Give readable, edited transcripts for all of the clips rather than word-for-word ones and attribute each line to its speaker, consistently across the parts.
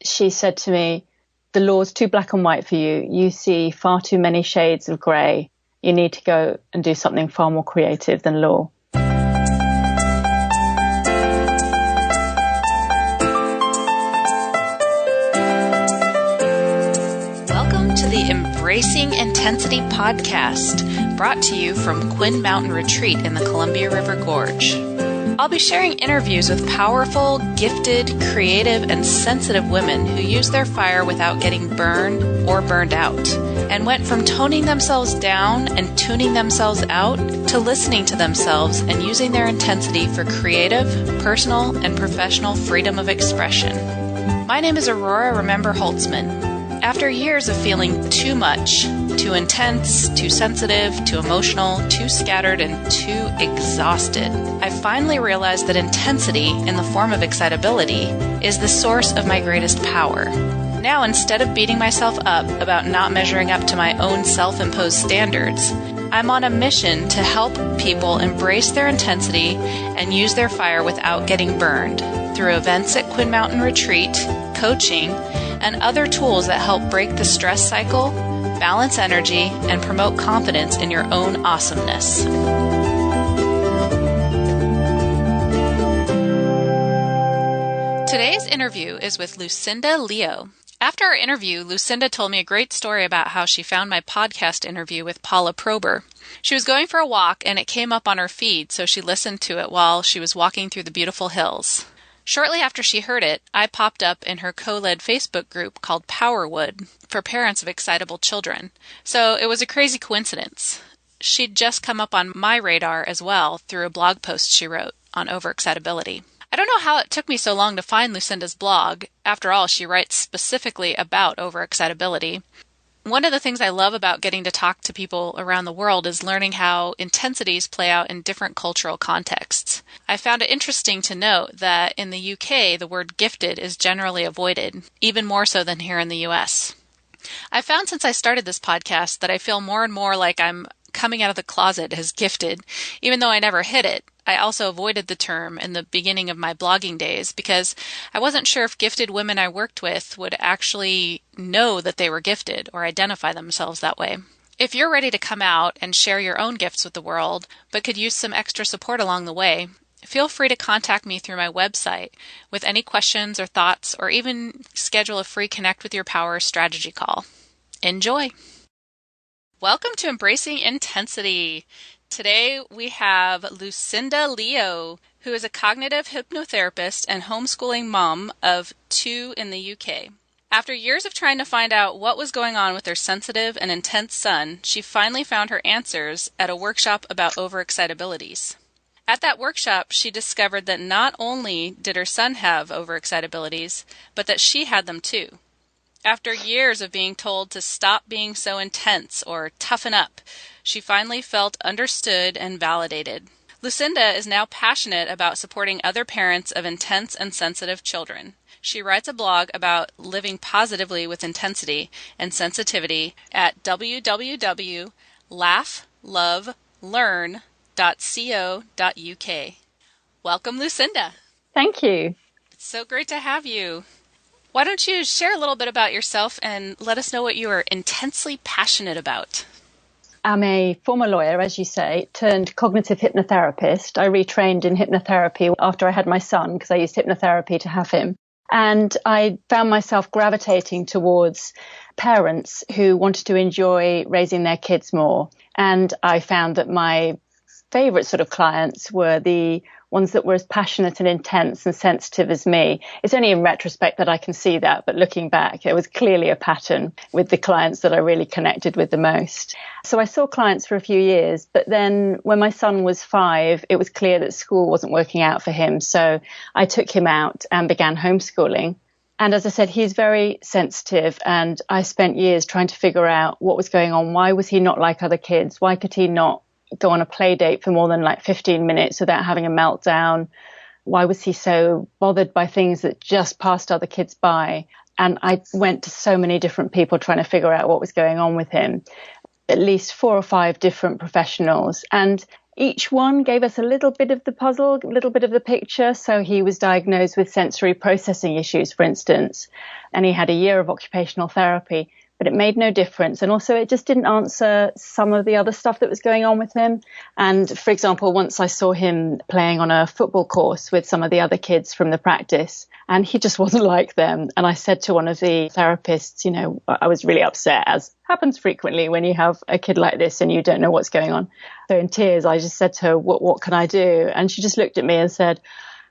Speaker 1: she said to me, the law's too black and white for you. You see far too many shades of grey. You need to go and do something far more creative than law.
Speaker 2: Welcome to the Embracing Intensity podcast, brought to you from Quinn Mountain Retreat in the Columbia River Gorge. I'll be sharing interviews with powerful, gifted, creative, and sensitive women who use their fire without getting burned or burned out, and went from toning themselves down and tuning themselves out to listening to themselves and using their intensity for creative, personal, and professional freedom of expression. My name is Aurora Remember Holtzman. After years of feeling too much, too intense, too sensitive, too emotional, too scattered, and too exhausted, I finally realized that intensity, in the form of excitability, is the source of my greatest power. Now, instead of beating myself up about not measuring up to my own self-imposed standards, I'm on a mission to help people embrace their intensity and use their fire without getting burned through events at Quinn Mountain Retreat, coaching, and other tools that help break the stress cycle, balance energy, and promote confidence in your own awesomeness. Today's interview is with Lucinda Leo. After our interview, Lucinda told me a great story about how she found my podcast interview with Paula Prober. She was going for a walk and it came up on her feed, so she listened to it while she was walking through the beautiful hills. Shortly after she heard it, I popped up in her co-led Facebook group called Powerwood for parents of excitable children. So it was a crazy coincidence. She'd just come up on my radar as well through a blog post she wrote on overexcitability. I don't know how it took me so long to find Lucinda's blog. After all, she writes specifically about overexcitability. One of the things I love about getting to talk to people around the world is learning how intensities play out in different cultural contexts. I found it interesting to note that in the UK, the word gifted is generally avoided, even more so than here in the US. I found since I started this podcast that I feel more and more like I'm coming out of the closet as gifted, even though I never hit it. I also avoided the term in the beginning of my blogging days because I wasn't sure if gifted women I worked with would actually know that they were gifted or identify themselves that way. If you're ready to come out and share your own gifts with the world, but could use some extra support along the way, feel free to contact me through my website with any questions or thoughts, or even schedule a free Connect with Your Power strategy call. Enjoy! Welcome to Embracing Intensity. Today we have Lucinda Leo, who is a cognitive hypnotherapist and homeschooling mom of 2 in the UK. After years of trying to find out what was going on with her sensitive and intense son, she finally found her answers at a workshop about overexcitabilities. At that workshop, she discovered that not only did her son have overexcitabilities, but that she had them too. After years of being told to stop being so intense or toughen up, she finally felt understood and validated. Lucinda is now passionate about supporting other parents of intense and sensitive children. She writes a blog about living positively with intensity and sensitivity at www.laughlovelearn.co.uk. Welcome, Lucinda.
Speaker 1: Thank you.
Speaker 2: It's so great to have you. Why don't you share a little bit about yourself and let us know what you are intensely passionate about?
Speaker 1: I'm a former lawyer, as you say, turned cognitive hypnotherapist. I retrained in hypnotherapy after I had my son because I used hypnotherapy to have him. And I found myself gravitating towards parents who wanted to enjoy raising their kids more. And I found that my favorite sort of clients were the ones that were as passionate and intense and sensitive as me. It's only in retrospect that I can see that, but looking back, it was clearly a pattern with the clients that I really connected with the most. So I saw clients for a few years, but then when my son was 5, it was clear that school wasn't working out for him. So I took him out and began homeschooling. And as I said, he's very sensitive, and I spent years trying to figure out what was going on. Why was he not like other kids? Why could he not go on a play date for more than 15 minutes without having a meltdown? Why was he so bothered by things that just passed other kids by? And I went to so many different people trying to figure out what was going on with him, at least 4 or 5 different professionals. And each one gave us a little bit of the puzzle, a little bit of the picture. So he was diagnosed with sensory processing issues, for instance, and he had a year of occupational therapy, but it made no difference. And also it just didn't answer some of the other stuff that was going on with him. And for example, once I saw him playing on a football course with some of the other kids from the practice, and he just wasn't like them. And I said to one of the therapists, you know, I was really upset, as happens frequently when you have a kid like this and you don't know what's going on. So in tears, I just said to her, what can I do? And she just looked at me and said,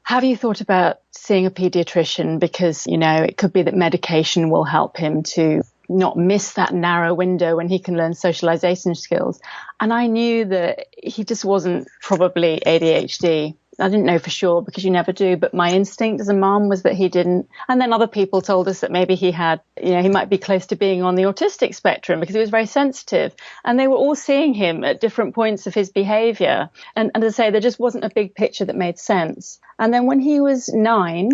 Speaker 1: have you thought about seeing a pediatrician? Because, you know, it could be that medication will help him to not miss that narrow window when he can learn socialization skills. And I knew that he just wasn't probably ADHD. I didn't know for sure because you never do, but my instinct as a mom was that he didn't. And then other people told us that maybe he had, you know, he might be close to being on the autistic spectrum because he was very sensitive. And they were all seeing him at different points of his behavior. And as I say, there just wasn't a big picture that made sense. And then when he was 9,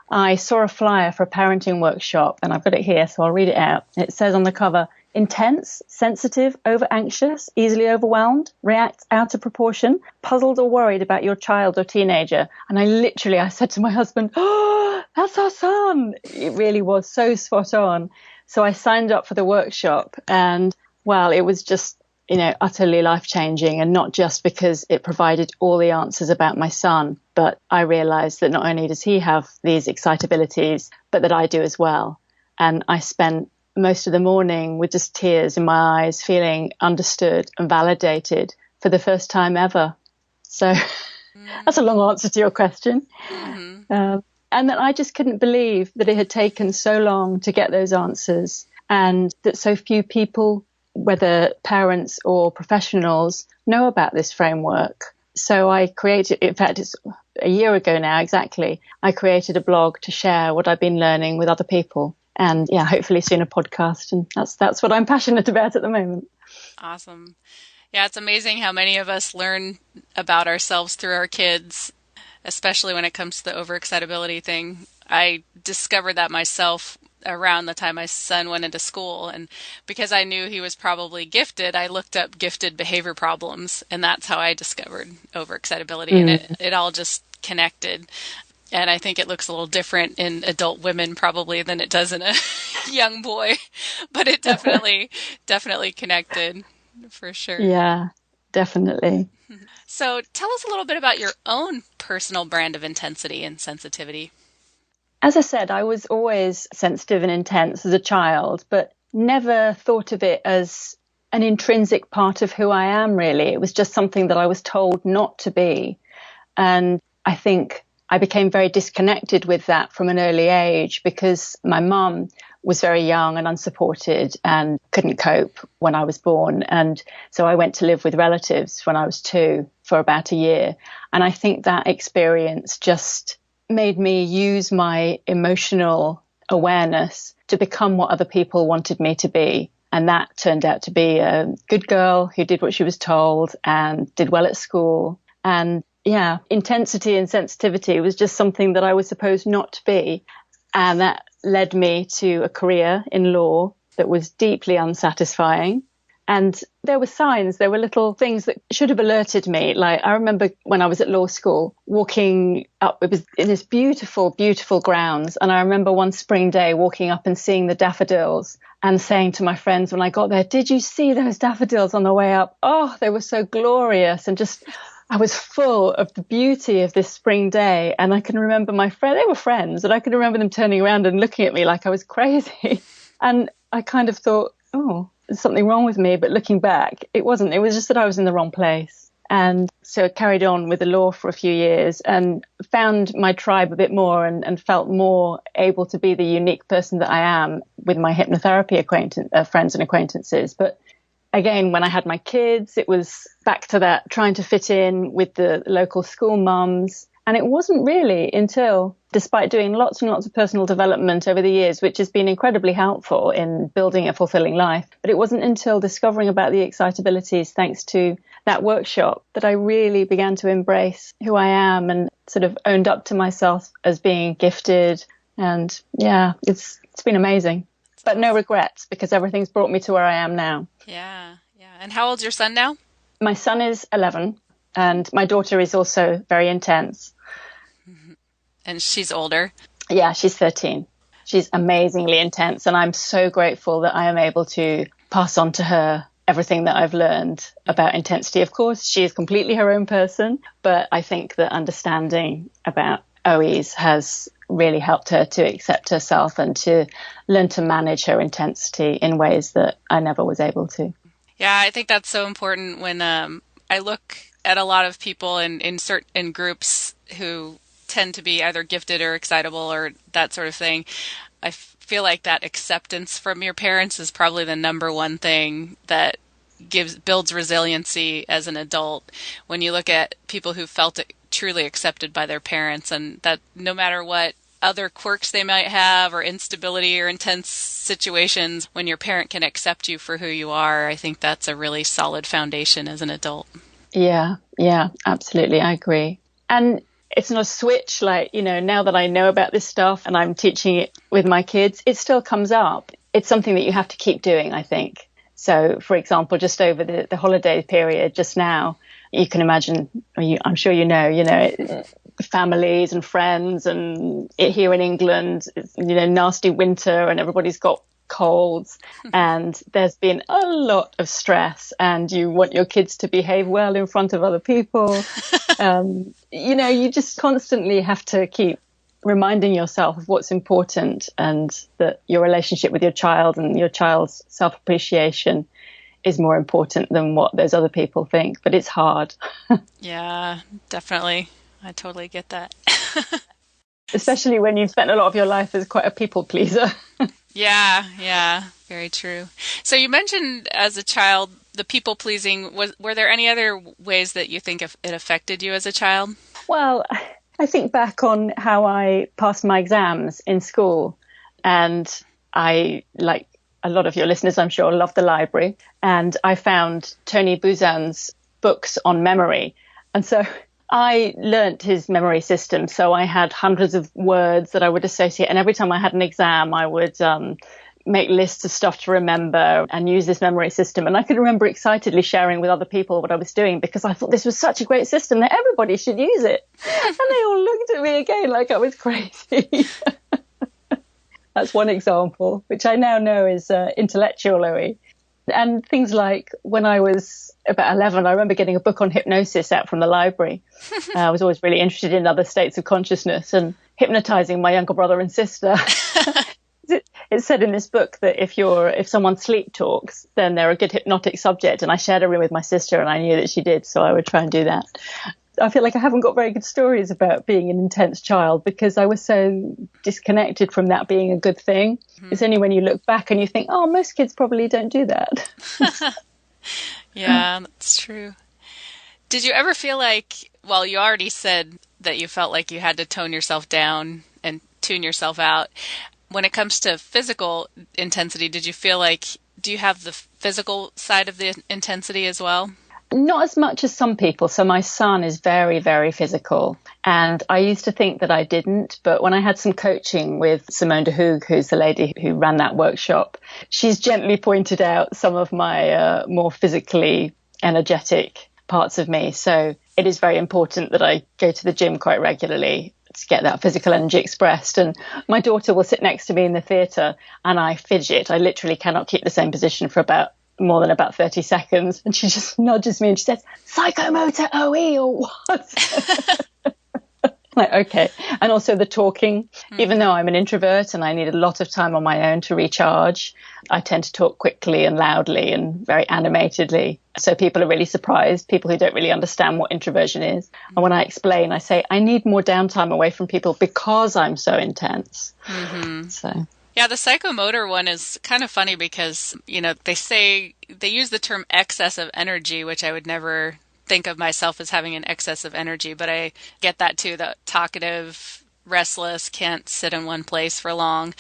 Speaker 1: I saw a flyer for a parenting workshop, and I've got it here, so I'll read it out. It says on the cover, intense, sensitive, over-anxious, easily overwhelmed, reacts out of proportion, puzzled or worried about your child or teenager. And I said to my husband, oh, that's our son. It really was so spot on. So I signed up for the workshop, and well, it was just, you know, utterly life-changing, and not just because it provided all the answers about my son, but I realized that not only does he have these excitabilities, but that I do as well. And I spent most of the morning with just tears in my eyes, feeling understood and validated for the first time ever. So that's a long answer to your question. Mm-hmm. And that I just couldn't believe that it had taken so long to get those answers, and that so few people, whether parents or professionals, know about this framework. So I created, in fact, it's a year ago now exactly, I created a blog to share what I've been learning with other people. And yeah, hopefully soon a podcast. And that's what I'm passionate about at the moment.
Speaker 2: Awesome. Yeah, it's amazing how many of us learn about ourselves through our kids, especially when it comes to the overexcitability thing. I discovered that myself around the time my son went into school. And because I knew he was probably gifted, I looked up gifted behavior problems, and that's how I discovered overexcitability. And it all just connected. And I think it looks a little different in adult women probably than it does in a young boy, but it definitely connected for sure.
Speaker 1: Yeah, definitely.
Speaker 2: So tell us a little bit about your own personal brand of intensity and sensitivity.
Speaker 1: As I said, I was always sensitive and intense as a child, but never thought of it as an intrinsic part of who I am, really. It was just something that I was told not to be. And I think I became very disconnected with that from an early age because my mum was very young and unsupported and couldn't cope when I was born. And so I went to live with relatives when I was 2 for about a year. And I think that experience just made me use my emotional awareness to become what other people wanted me to be. And that turned out to be a good girl who did what she was told and did well at school. And yeah, intensity and sensitivity was just something that I was supposed not to be. And that led me to a career in law that was deeply unsatisfying. And there were signs, there were little things that should have alerted me. Like I remember when I was at law school, walking up, it was in this beautiful, beautiful grounds. And I remember one spring day walking up and seeing the daffodils and saying to my friends when I got there, did you see those daffodils on the way up? Oh, they were so glorious. And just, I was full of the beauty of this spring day. And I can remember my friend, they were friends, and I can remember them turning around and looking at me like I was crazy. And I kind of thought, oh, there's something wrong with me. But looking back, it wasn't. It was just that I was in the wrong place. And so I carried on with the law for a few years and found my tribe a bit more and felt more able to be the unique person that I am with my hypnotherapy friends and acquaintances. But again, when I had my kids, it was back to that trying to fit in with the local school mums. And it wasn't really until, despite doing lots and lots of personal development over the years, which has been incredibly helpful in building a fulfilling life, but it wasn't until discovering about the excitabilities, thanks to that workshop, that I really began to embrace who I am and sort of owned up to myself as being gifted. And yeah, it's been amazing, but no regrets because everything's brought me to where I am now.
Speaker 2: Yeah. And how old's your son now?
Speaker 1: My son is 11. And my daughter is also very intense.
Speaker 2: And she's older?
Speaker 1: Yeah, she's 13. She's amazingly intense. And I'm so grateful that I am able to pass on to her everything that I've learned about intensity. Of course, she is completely her own person, but I think that understanding about OEs has really helped her to accept herself and to learn to manage her intensity in ways that I never was able to.
Speaker 2: Yeah, I think that's so important when I look at a lot of people in groups who tend to be either gifted or excitable or that sort of thing. I feel like that acceptance from your parents is probably the number one thing that builds resiliency as an adult. When you look at people who felt truly accepted by their parents, and that no matter what other quirks they might have or instability or intense situations, when your parent can accept you for who you are, I think that's a really solid foundation as an adult.
Speaker 1: Yeah, absolutely. I agree. And it's not a switch like, now that I know about this stuff and I'm teaching it with my kids, it still comes up. It's something that you have to keep doing, I think. So, for example, just over the holiday period just now, you can imagine, I'm sure you know, families and friends, and here in England, nasty winter and everybody's got colds and there's been a lot of stress and you want your kids to behave well in front of other people. You just constantly have to keep reminding yourself of what's important and that your relationship with your child and your child's self-appreciation is more important than what those other people think. But it's hard.
Speaker 2: Yeah, definitely. I totally get that.
Speaker 1: Especially when you've spent a lot of your life as quite a people pleaser.
Speaker 2: Yeah, very true. So you mentioned as a child, the people pleasing. Were there any other ways that you think it affected you as a child?
Speaker 1: Well, I think back on how I passed my exams in school, and I, like a lot of your listeners, I'm sure, love the library. And I found Tony Buzan's books on memory. And so I learnt his memory system. So I had hundreds of words that I would associate. And every time I had an exam, I would make lists of stuff to remember and use this memory system. And I could remember excitedly sharing with other people what I was doing because I thought this was such a great system that everybody should use it. And they all looked at me again like I was crazy. That's one example, which I now know is intellectual OE. And things like when I was about 11, I remember getting a book on hypnosis out from the library. I was always really interested in other states of consciousness and hypnotizing my younger brother and sister. It said in this book that if someone sleep talks, then they're a good hypnotic subject. And I shared a room with my sister and I knew that she did. So I would try and do that. I feel like I haven't got very good stories about being an intense child because I was so disconnected from that being a good thing. Mm-hmm. It's only when you look back and you think, oh, most kids probably don't do that.
Speaker 2: Yeah, that's true. Did you ever feel like, well, you already said that you felt like you had to tone yourself down and tune yourself out. When it comes to physical intensity, did you feel like, do you have the physical side of the intensity as well?
Speaker 1: Not as much as some people. So my son is very, very physical. And I used to think that I didn't. But when I had some coaching with Simone de Hoog, who's the lady who ran that workshop, she's gently pointed out some of my more physically energetic parts of me. So it is very important that I go to the gym quite regularly to get that physical energy expressed. And my daughter will sit next to me in the theatre and I fidget. I literally cannot keep the same position for more than about 30 seconds. And she just nudges me and she says, psychomotor OE or what? Like, okay. And also the talking, even though I'm an introvert and I need a lot of time on my own to recharge, I tend to talk quickly and loudly and very animatedly. So people are really surprised, people who don't really understand what introversion is. And when I explain, I say, I need more downtime away from people because I'm so intense. Mm-hmm. So.
Speaker 2: Yeah, the psychomotor one is kind of funny because, they use the term excess of energy, which I would never think of myself as having an excess of energy, but I get that too, that talkative, restless, can't sit in one place for long.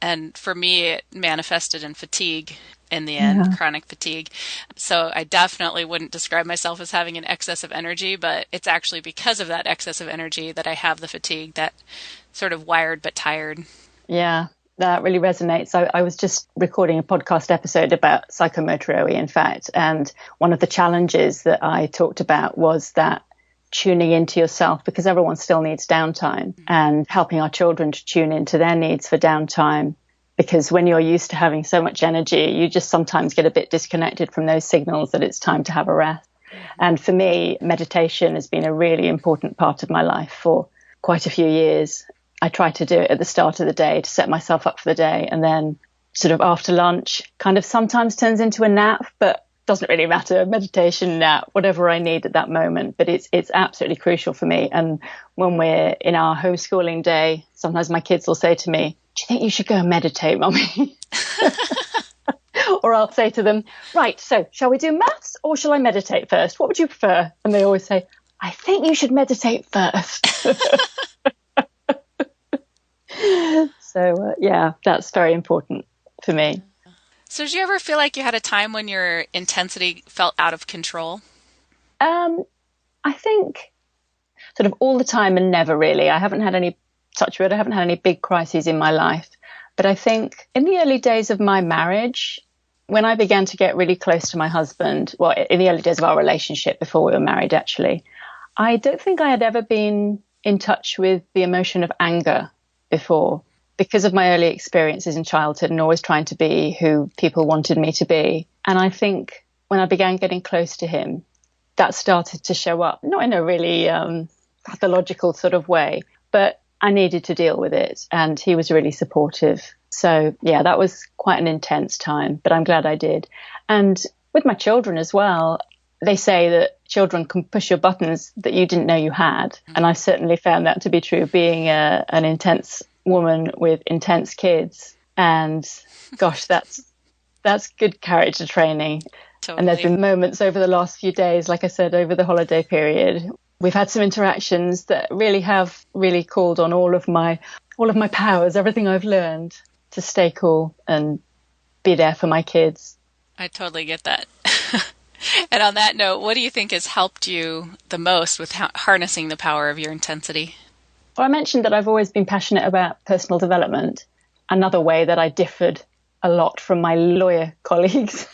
Speaker 2: And for me, it manifested in fatigue in the end, chronic fatigue. So I definitely wouldn't describe myself as having an excess of energy, but it's actually because of that excess of energy that I have the fatigue, that sort of wired but tired.
Speaker 1: Yeah. That really resonates. I was just recording a podcast episode about psychomotor OE, in fact, and one of the challenges that I talked about was that tuning into yourself, because everyone still needs downtime, and helping our children to tune into their needs for downtime. Because when you're used to having so much energy, you just sometimes get a bit disconnected from those signals that it's time to have a rest. And for me, meditation has been a really important part of my life for quite a few years. I try to do it at the start of the day to set myself up for the day. And then sort of after lunch, kind of sometimes turns into a nap, but doesn't really matter. Meditation, nap, whatever I need at that moment. But it's absolutely crucial for me. And when we're in our homeschooling day, sometimes my kids will say to me, "Do you think you should go and meditate, Mummy?" Or I'll say to them, "Right, so shall we do maths or shall I meditate first? What would you prefer?" And they always say, "I think you should meditate first." So, yeah, that's very important for me.
Speaker 2: So did you ever feel like you had a time when your intensity felt out of control?
Speaker 1: I think sort of all the time and never really. I haven't had any, touch wood, I haven't had any big crises in my life. But I think in the early days of my marriage, when I began to get really close to my husband, well, in the early days of our relationship before we were married, actually, I don't think I had ever been in touch with the emotion of anger before, because of my early experiences in childhood and always trying to be who people wanted me to be. And I think when I began getting close to him, that started to show up, not in a really pathological sort of way, but I needed to deal with it. And he was really supportive. So, yeah, that was quite an intense time, but I'm glad I did. And with my children as well, they say that children can push your buttons that you didn't know you had. And I certainly found that to be true, being an intense woman with intense kids. And gosh, that's good character training.
Speaker 2: Totally.
Speaker 1: And there's been moments over the last few days, like I said, over the holiday period, we've had some interactions that really have really called on all of my powers, everything I've learned, to stay cool and be there for my kids.
Speaker 2: I totally get that. And on that note, what do you think has helped you the most with harnessing the power of your intensity?
Speaker 1: Well, I mentioned that I've always been passionate about personal development. Another way that I differed a lot from my lawyer colleagues.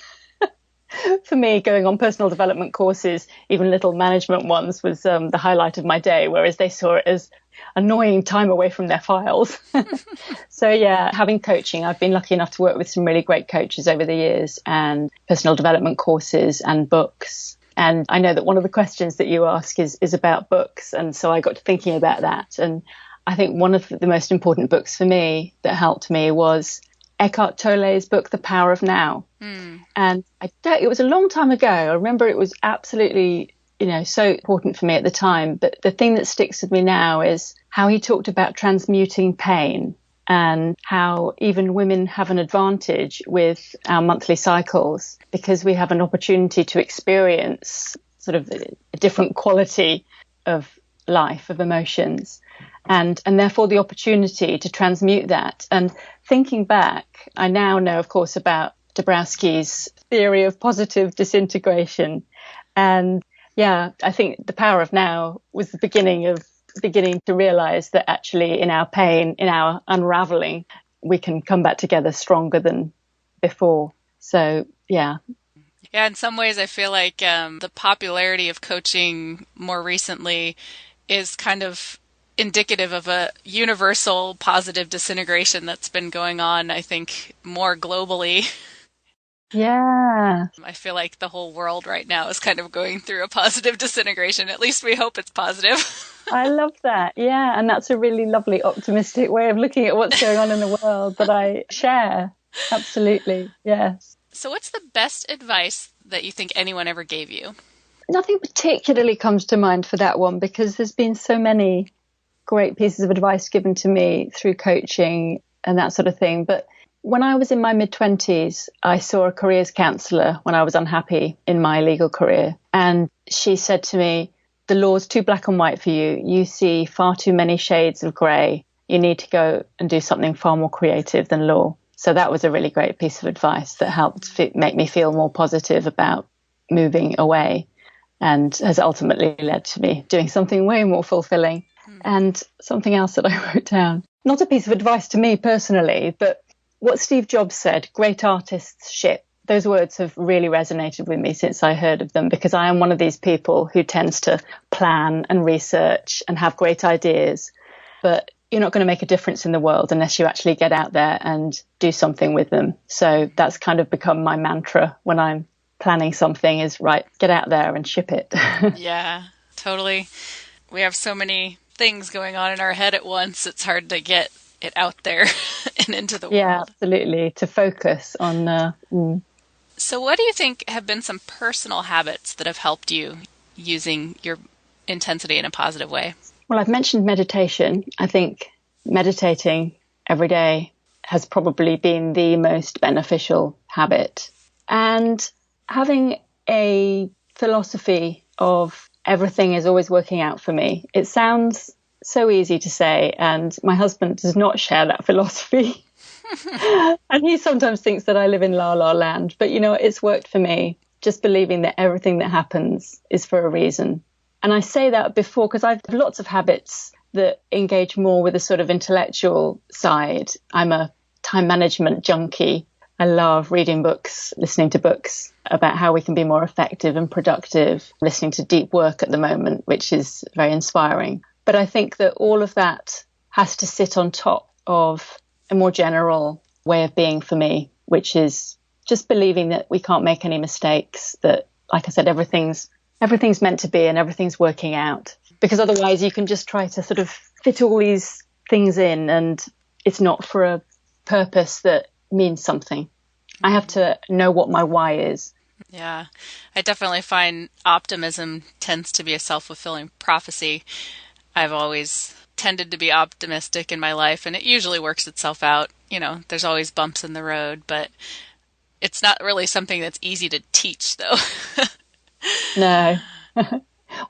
Speaker 1: For me, going on personal development courses, even little management ones, was the highlight of my day, whereas they saw it as annoying time away from their files. So, yeah, having coaching, I've been lucky enough to work with some really great coaches over the years, and personal development courses and books. And I know that one of the questions that you ask is about books. And so I got to thinking about that. And I think one of the most important books for me that helped me was Eckhart Tolle's book, The Power of Now. And it was a long time ago. I remember it was absolutely, so important for me at the time. But the thing that sticks with me now is how he talked about transmuting pain, and how even women have an advantage with our monthly cycles, because we have an opportunity to experience sort of a different quality of life, of emotions, and therefore the opportunity to transmute that. And thinking back, I now know, of course, about Dabrowski's theory of positive disintegration. And yeah, I think The Power of Now was the beginning to realize that actually in our pain, in our unraveling, we can come back together stronger than before. So, yeah.
Speaker 2: Yeah, in some ways, I feel like the popularity of coaching more recently is kind of indicative of a universal positive disintegration that's been going on, I think, more globally.
Speaker 1: Yeah.
Speaker 2: I feel like the whole world right now is kind of going through a positive disintegration. At least we hope it's positive.
Speaker 1: I love that. Yeah. And that's a really lovely, optimistic way of looking at what's going on in the world that I share. Absolutely. Yes.
Speaker 2: So what's the best advice that you think anyone ever gave you?
Speaker 1: Nothing particularly comes to mind for that one, because there's been so many great pieces of advice given to me through coaching and that sort of thing. But when I was in my mid-20s, I saw a careers counsellor when I was unhappy in my legal career. And she said to me, "The law's too black and white for you. You see far too many shades of grey. You need to go and do something far more creative than law." So that was a really great piece of advice that helped make me feel more positive about moving away, and has ultimately led to me doing something way more fulfilling. And something else that I wrote down. not a piece of advice to me personally, but what Steve Jobs said, great artists ship. Those words have really resonated with me since I heard of them, because I am one of these people who tends to plan and research and have great ideas. But you're not going to make a difference in the world unless you actually get out there and do something with them. So that's kind of become my mantra when I'm planning something is, right, get out there and ship it.
Speaker 2: Yeah, totally. We have so many things going on in our head at once. It's hard to get it out there and into the world.
Speaker 1: Yeah, absolutely. To focus on.
Speaker 2: So what do you think have been some personal habits that have helped you using your intensity in a positive way?
Speaker 1: Well, I've mentioned meditation. I think meditating every day has probably been the most beneficial habit. And having a philosophy of everything is always working out for me. It sounds so easy to say, and my husband does not share that philosophy. And he sometimes thinks that I live in la la land. But, it's worked for me, just believing that everything that happens is for a reason. And I say that before because I've lots of habits that engage more with a sort of intellectual side. I'm a time management junkie. I love reading books, listening to books about how we can be more effective and productive, listening to deep work at the moment, which is very inspiring. But I think that all of that has to sit on top of a more general way of being for me, which is just believing that we can't make any mistakes, that, like I said, everything's meant to be and everything's working out. Because otherwise you can just try to sort of fit all these things in and it's not for a purpose that means something. I have to know what my why is.
Speaker 2: Yeah, I definitely find optimism tends to be a self-fulfilling prophecy. I've always tended to be optimistic in my life, and it usually works itself out. There's always bumps in the road, but it's not really something that's easy to teach, though.
Speaker 1: No.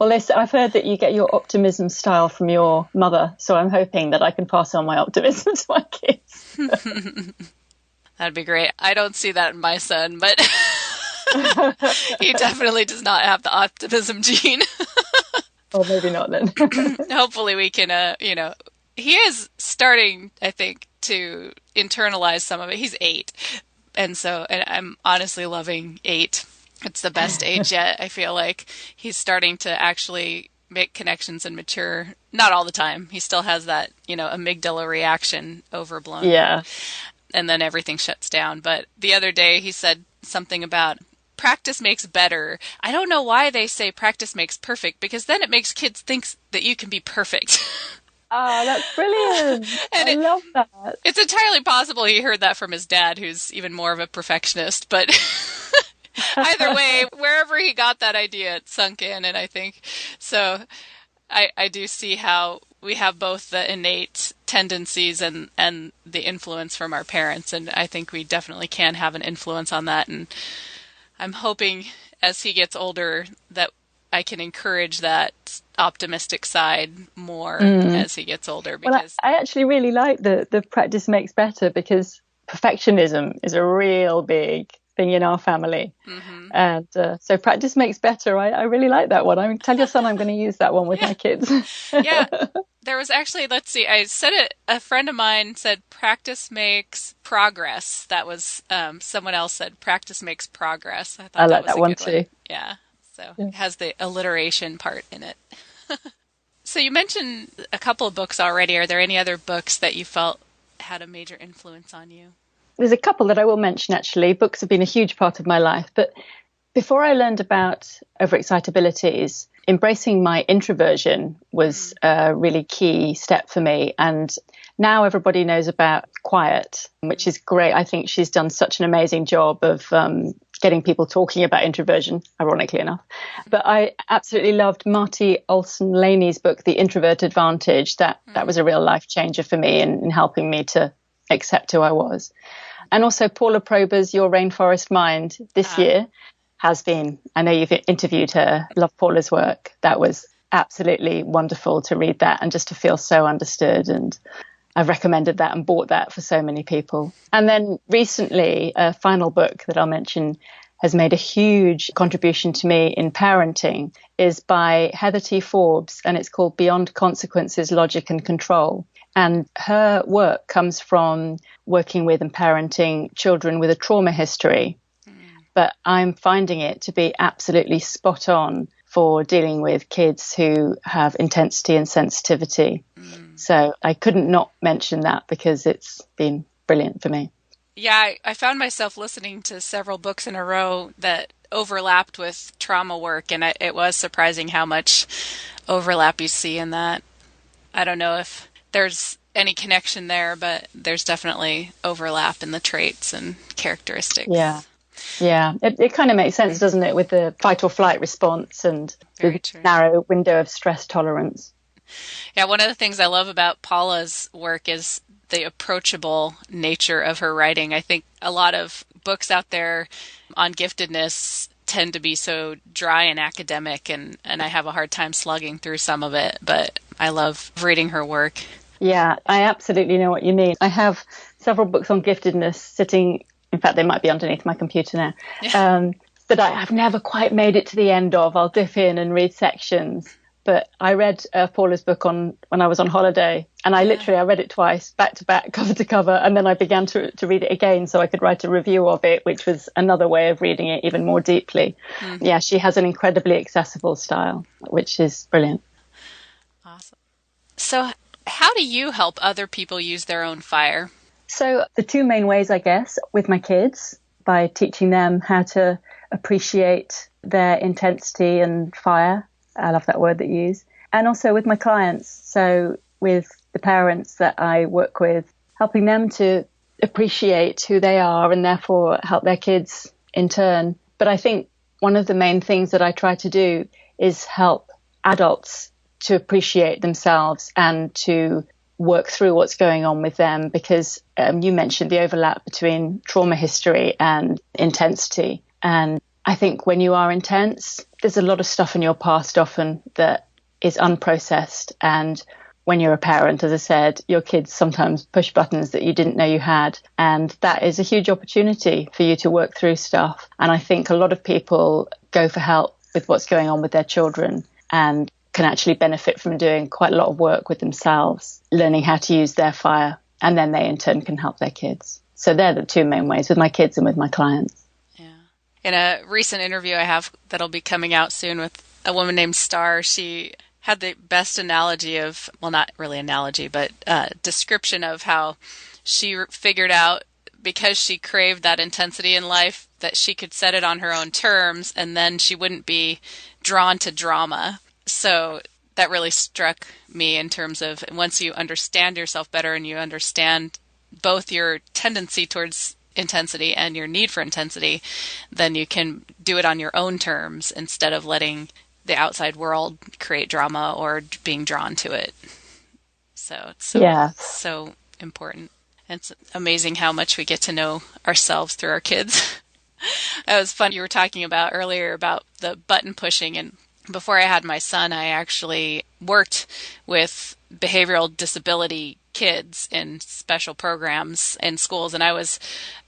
Speaker 1: Well, I've heard that you get your optimism style from your mother, so I'm hoping that I can pass on my optimism to my kids.
Speaker 2: That'd be great. I don't see that in my son, but he definitely does not have the optimism gene.
Speaker 1: Or maybe not then.
Speaker 2: Hopefully we can, he is starting, I think, to internalize some of it. He's 8. And I'm honestly loving 8. It's the best age yet. I feel like he's starting to actually make connections and mature. Not all the time. He still has that, amygdala reaction overblown.
Speaker 1: Yeah.
Speaker 2: And then everything shuts down. But the other day he said something about practice makes better. I don't know why they say practice makes perfect, because then it makes kids think that you can be perfect.
Speaker 1: Oh, that's brilliant. I love that.
Speaker 2: It's entirely possible he heard that from his dad, who's even more of a perfectionist. But either way, wherever he got that idea, it sunk in. And I think so. I do see how we have both the innate tendencies and the influence from our parents. And I think we definitely can have an influence on that. And I'm hoping as he gets older that I can encourage that optimistic side more as he gets older. Because
Speaker 1: I actually really like the practice makes better, because perfectionism is a real big thing in our family. Mm-hmm. And so practice makes better. I really like that one. I mean, tell your son I'm going to use that one with my kids.
Speaker 2: Yeah. There was actually, let's see, I said it, a friend of mine said practice makes progress. That was, someone else said practice makes progress. I thought
Speaker 1: I like
Speaker 2: that was
Speaker 1: that one
Speaker 2: too.
Speaker 1: too.
Speaker 2: Yeah. So it has the alliteration part in it. So you mentioned a couple of books already. Are there any other books that you felt had a major influence on you?
Speaker 1: There's a couple that I will mention, actually. Books have been a huge part of my life. But before I learned about overexcitabilities, embracing my introversion was a really key step for me. And now everybody knows about Quiet, which is great. I think she's done such an amazing job of getting people talking about introversion, ironically enough. But I absolutely loved Marty Olson-Laney's book, The Introvert Advantage. That was a real life changer for me in helping me to accept who I was. And also Paula Prober's Your Rainforest Mind this year has been, I know you've interviewed her, love Paula's work. That was absolutely wonderful to read that and just to feel so understood. And I've recommended that and bought that for so many people. And then recently, a final book that I'll mention has made a huge contribution to me in parenting is by Heather T. Forbes, and it's called Beyond Consequences, Logic and Control. And her work comes from working with and parenting children with a trauma history. But I'm finding it to be absolutely spot on for dealing with kids who have intensity and sensitivity. So I couldn't not mention that because it's been brilliant for me.
Speaker 2: Yeah, I found myself listening to several books in a row that overlapped with trauma work, and it was surprising how much overlap you see in that. I don't know if there's any connection there, but there's definitely overlap in the traits and characteristics.
Speaker 1: Yeah. It kind of makes sense, doesn't it, with the fight or flight response and the narrow window of stress tolerance.
Speaker 2: Yeah, one of the things I love about Paula's work is the approachable nature of her writing. I think a lot of books out there on giftedness tend to be so dry and academic, and I have a hard time slugging through some of it, but I love reading her work.
Speaker 1: Yeah, I absolutely know what you mean. I have several books on giftedness sitting, in fact, they might be underneath my computer now, that I have never quite made it to the end of. I'll dip in and read sections. But I read Paula's book when I was on holiday, and I read it twice, back to back, cover to cover, and then I began to read it again so I could write a review of it, which was another way of reading it even more deeply. Yeah, she has an incredibly accessible style, which is brilliant.
Speaker 2: Awesome. So how do you help other people use their own fire?
Speaker 1: So the two main ways, I guess, with my kids, by teaching them how to appreciate their intensity and fire. I love that word that you use. And also with my clients. So with the parents that I work with, helping them to appreciate who they are and therefore help their kids in turn. But I think one of the main things that I try to do is help adults to appreciate themselves and to work through what's going on with them, because you mentioned the overlap between trauma history and intensity. And I think when you are intense, there's a lot of stuff in your past often that is unprocessed. And when you're a parent, as I said, your kids sometimes push buttons that you didn't know you had. And that is a huge opportunity for you to work through stuff. And I think a lot of people go for help with what's going on with their children and can actually benefit from doing quite a lot of work with themselves, learning how to use their fire. And then they in turn can help their kids. So they're the two main ways, with my kids and with my clients.
Speaker 2: In a recent interview I have that'll be coming out soon with a woman named Star, she had the best analogy of, well, not really analogy, but description of how she figured out, because she craved that intensity in life, that she could set it on her own terms and then she wouldn't be drawn to drama. So that really struck me in terms of, once you understand yourself better and you understand both your tendency towards intensity and your need for intensity, then you can do it on your own terms instead of letting the outside world create drama or being drawn to it. So it's so important. It's amazing how much we get to know ourselves through our kids. That was fun. You were talking about earlier about the button pushing, and before I had my son, I actually worked with behavioral disability kids in special programs in schools, and I was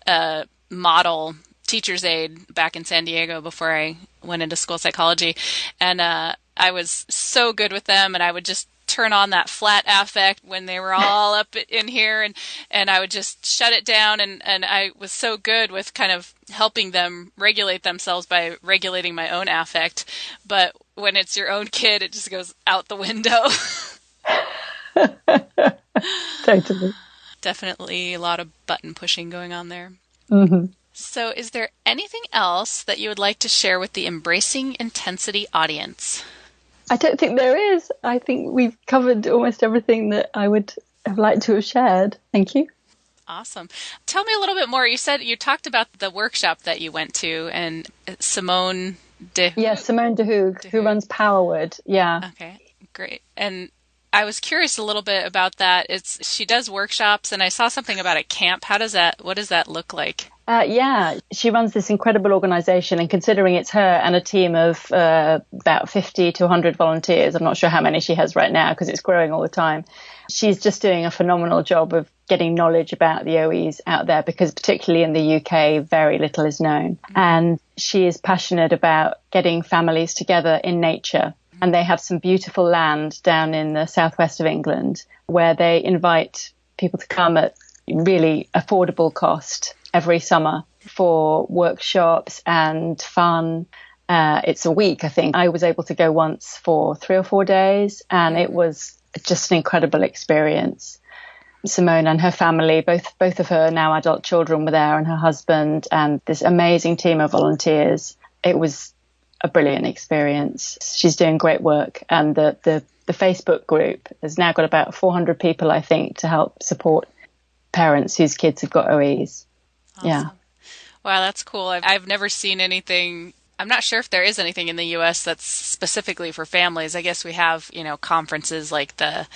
Speaker 2: a model teacher's aide back in San Diego before I went into school psychology, and I was so good with them, and I would just turn on that flat affect when they were all up in here, and I would just shut it down, and I was so good with kind of helping them regulate themselves by regulating my own affect. But when it's your own kid, it just goes out the window.
Speaker 1: Totally.
Speaker 2: Definitely a lot of button pushing going on there.
Speaker 1: Mm-hmm.
Speaker 2: So is there anything else that you would like to share with the Embracing Intensity audience?
Speaker 1: I don't think there is. I think we've covered almost everything that I would have liked to have shared. Thank you.
Speaker 2: Awesome. Tell me a little bit more. You said you talked about the workshop that you went to, and Simone de Hoog,
Speaker 1: who runs Powerwood. Yeah.
Speaker 2: Okay, great. And I was curious a little bit about that. She does workshops, and I saw something about a camp. What does that look like?
Speaker 1: Yeah, she runs this incredible organization, and considering it's her and a team of about 50 to 100 volunteers, I'm not sure how many she has right now because it's growing all the time. She's just doing a phenomenal job of getting knowledge about the OEs out there, because particularly in the UK, very little is known. And she is passionate about getting families together in nature. And they have some beautiful land down in the southwest of England where they invite people to come at really affordable cost every summer for workshops and fun. It's a week, I think. I was able to go once for 3 or 4 days, and it was just an incredible experience. Simone and her family, both of her now adult children were there, and her husband, and this amazing team of volunteers. It was a brilliant experience. She's doing great work, and the Facebook group has now got about 400 people, I think, to help support parents whose kids have got OEs.
Speaker 2: Awesome.
Speaker 1: Yeah.
Speaker 2: Wow, that's cool. I've never seen anything. I'm not sure if there is anything in the U.S. that's specifically for families. I guess we have, conferences like the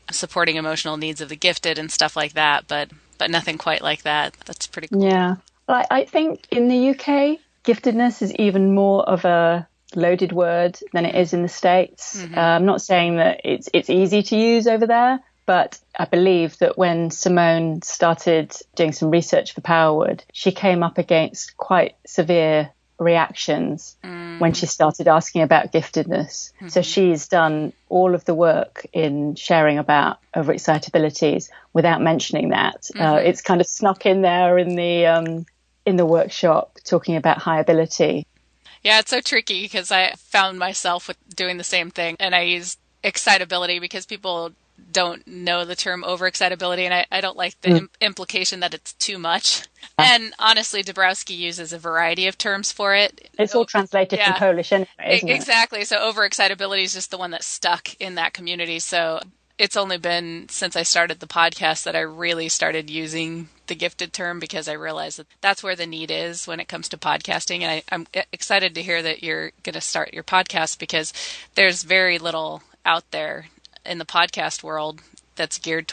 Speaker 2: supporting emotional needs of the gifted and stuff like that, but nothing quite like that. That's pretty cool.
Speaker 1: Yeah. Well, I think in the UK, giftedness is even more of a loaded word than it is in the States.
Speaker 2: Mm-hmm.
Speaker 1: I'm not saying that it's easy to use over there, but I believe that when Simone started doing some research for Powerwood, she came up against quite severe reactions when she started asking about giftedness. Mm-hmm. So she's done all of the work in sharing about overexcitabilities without mentioning that. Mm-hmm. It's kind of snuck in there in the workshop talking about high ability.
Speaker 2: Yeah, it's so tricky because I found myself with doing the same thing, and I use excitability because people don't know the term overexcitability, and I don't like the implication that it's too much. And honestly, Dabrowski uses a variety of terms for it.
Speaker 1: It's all translated from Polish anyway, isn't
Speaker 2: Exactly. So overexcitability is just the one that's stuck in that community. So it's only been since I started the podcast that I really started using the gifted term, because I realized that that's where the need is when it comes to podcasting. And I'm excited to hear that you're going to start your podcast, because there's very little out there in the podcast world that's geared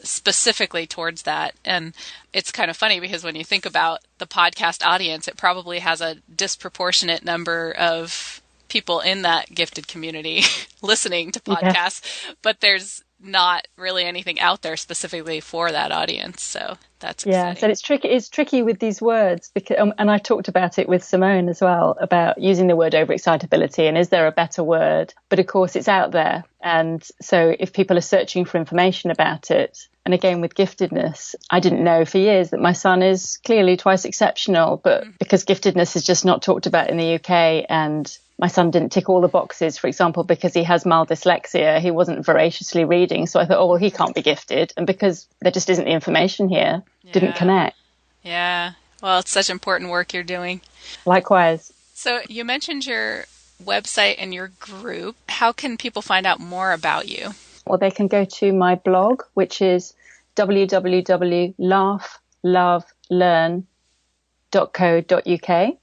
Speaker 2: specifically towards that. And it's kind of funny because when you think about the podcast audience, it probably has a disproportionate number of people in that gifted community listening to podcasts, but there's not really anything out there specifically for that audience. So that's exciting.
Speaker 1: So it's tricky with these words, because and I talked about it with Simone as well, about using the word overexcitability and is there a better word? But of course it's out there, and so if people are searching for information about it, and again with giftedness, I didn't know for years that my son is clearly twice exceptional, but because giftedness is just not talked about in the UK, and my son didn't tick all the boxes, for example, because he has mild dyslexia. He wasn't voraciously reading. So I thought, well, he can't be gifted. And because there just isn't the information here, didn't connect.
Speaker 2: Yeah. Well, it's such important work you're doing.
Speaker 1: Likewise.
Speaker 2: So you mentioned your website and your group. How can people find out more about you?
Speaker 1: Well, they can go to my blog, which is www.laughllovelearn.co.uk.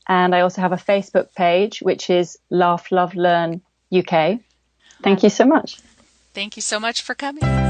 Speaker 1: And I also have a Facebook page, which is Laugh, Love, Learn UK. Thank you so much.
Speaker 2: Thank you so much for coming.